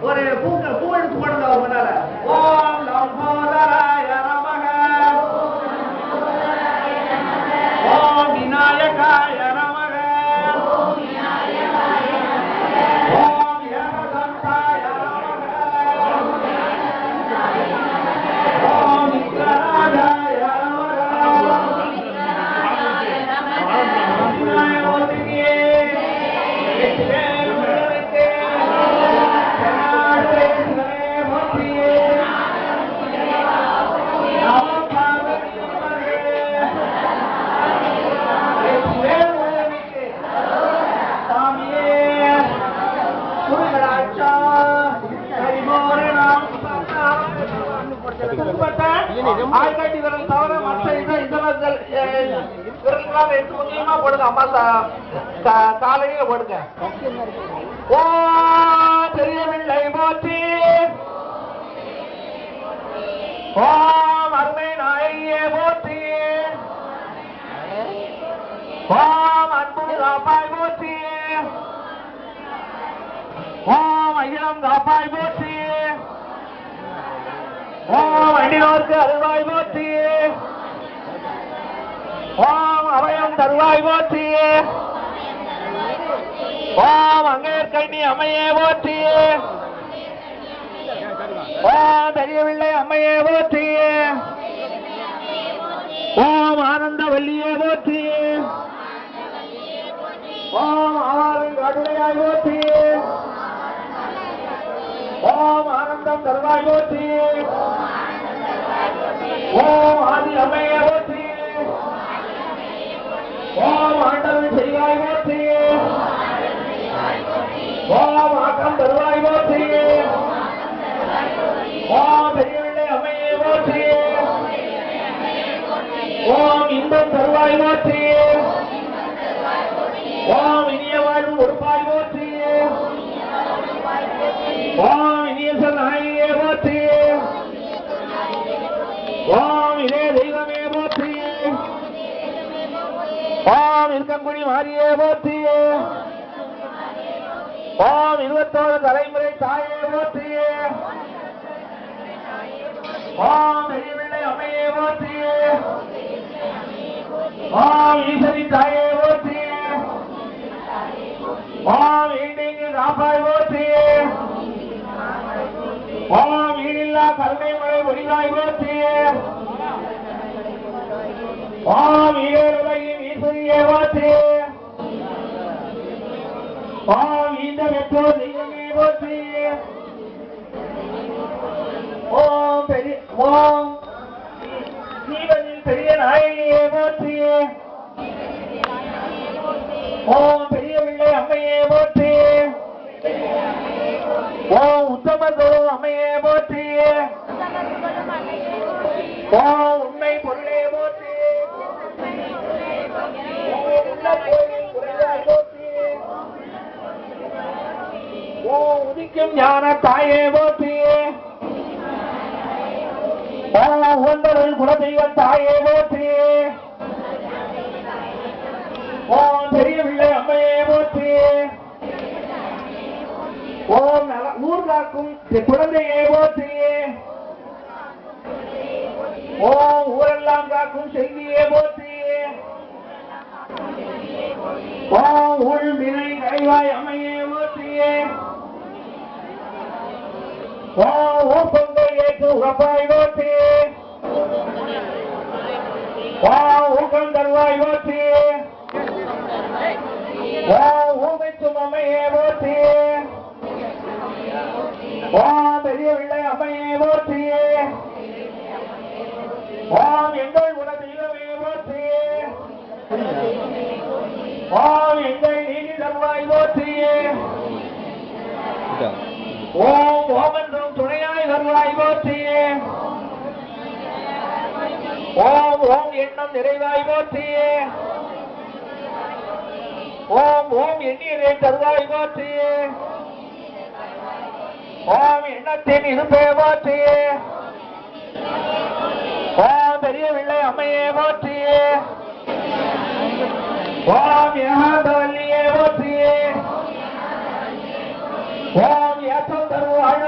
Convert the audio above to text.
ஒரு பூ எடுத்து போடுங்க அவங்கனால. ஓம் லம்போதராய நமக, ஓம் விநாயகாய நமக, ஓம் ஏகதந்தாய நமக, ஓம் விக்ரராஜாய நமக, ஆள்காட்டி விரல் தவிர மற்ற இதழங்கள் விரல்களாக எடுத்து முக்கியமா போடுங்க. அம்மா காலையில போடுங்க. ஓ தெரியவில்லை போற்றி, ஓம் அருமை நாயே போற்றி, ஓம் அன்பு காப்பாய் போற்றி, ஓம் அகிலம் காப்பாய் போற்றி, ஓம் அண்டினோர்க்கு அருள்வாய் போற்றி, ஓம் அபயம் தருவாய் போற்றி, ஓம் அங்கேற்கண்ணி அம்மையே போற்றி, ஓம் தெரியவில்லை அம்மையே போற்றி, ஓம் ஆனந்த வல்லியே போற்றி, ஓம் ஆவாரம் காடுடையாய் போற்றி, ஓம் ஆனந்தம் தருவாய் போற்றி, ஓம் ஆதி அம்மையே போற்றி, ஓம் ஆண்டவன் செய்வாய் போற்றி, ஓம் ஆக்கம் தருவாய் போற்றி, ஓம் தெரியவில்லை அம்மையே போற்றி, ஓம் இன்பம் தருவாய் போற்றி, ஓம் இனிய வாழ்வு கொடுப்பாய் போற்றி, ஓம் இனியசன் நாயே போற்றி, ஓம் இதே தெய்வமே போற்றி, ஓம் இருக்கங்குடி மாரியே போற்றி, ஓம் 21 தலைமுறை தாயே போற்றி, ஓம் தெரியவில்லை அம்மையே போற்றி, ஓம் ஈஸ்வரி தாயே போற்றி, ஓம் ஈண்டிங்கு காப்பாய் போற்றி, ஓம் ஈடில்லா கருணை மழை ஒளிவாய் போற்றி, ஓம் ஈரேருலகின் ஈஸ்வரியே போற்றி, ஓம் ஈந்த வெற்றோ தெய்வமே போற்றி, ஓம் ஓம் ஜீவனில் பெரிய நாயகியே போற்றி, ஓம் பெரியவில்லை அம்மையே போற்றி, ஓம் உத்தமர்களும் அம்மையே போற்றி, ஓம் உண்மை பொருளே போற்றி, ஓம் உள்ள கோயில் குறையாய் போற்றி, ஓம் உதிக்கும் ஞான தாயே போற்றி, ஓம் உந்தரில் குலதெய்வ தாயே போற்றி, ஓம் தெரியவில்லை அம்மையே போற்றி, ஓம் ஊர் காக்கும் குழந்தையே போற்றி, ஓம் ஊரெல்லாம் காக்கும் செய்தியே போற்றி, ஓம் உள் வினை கைவாய் அம்மையே போற்றி, ஓம் ஊப்பங்கள் ஏற்று உறப்பாய் போற்றி, ஓம் ஊக்கம் தருவாய் போற்றி, ஓம் ஊமைச்சும் அம்மையே போற்றி, ஓம் தெரியவில்லை அம்மையே போற்றி, ஓம் எங்கள் குல தெய்வமே போற்றி, ஓம் எங்கள் நீதி தருவாய் போற்றி, ஓம் ஓமென்றும் துணையாய் வருவாய் போற்றி, ஓம் ஓம் எண்ணம் நிறைவாய் போற்றி, ஓம் ஓம் எண்ணீரை தருவாய் போற்றி, ஓம் எண்ணத்தின் இருப்பே போற்றி ஓம் பெரிய பிள்ளை அம்மையே போற்றி ஓம் ஏகாந்தவல்லியே போற்றி ஓம் ஏற்றம் தருவாய்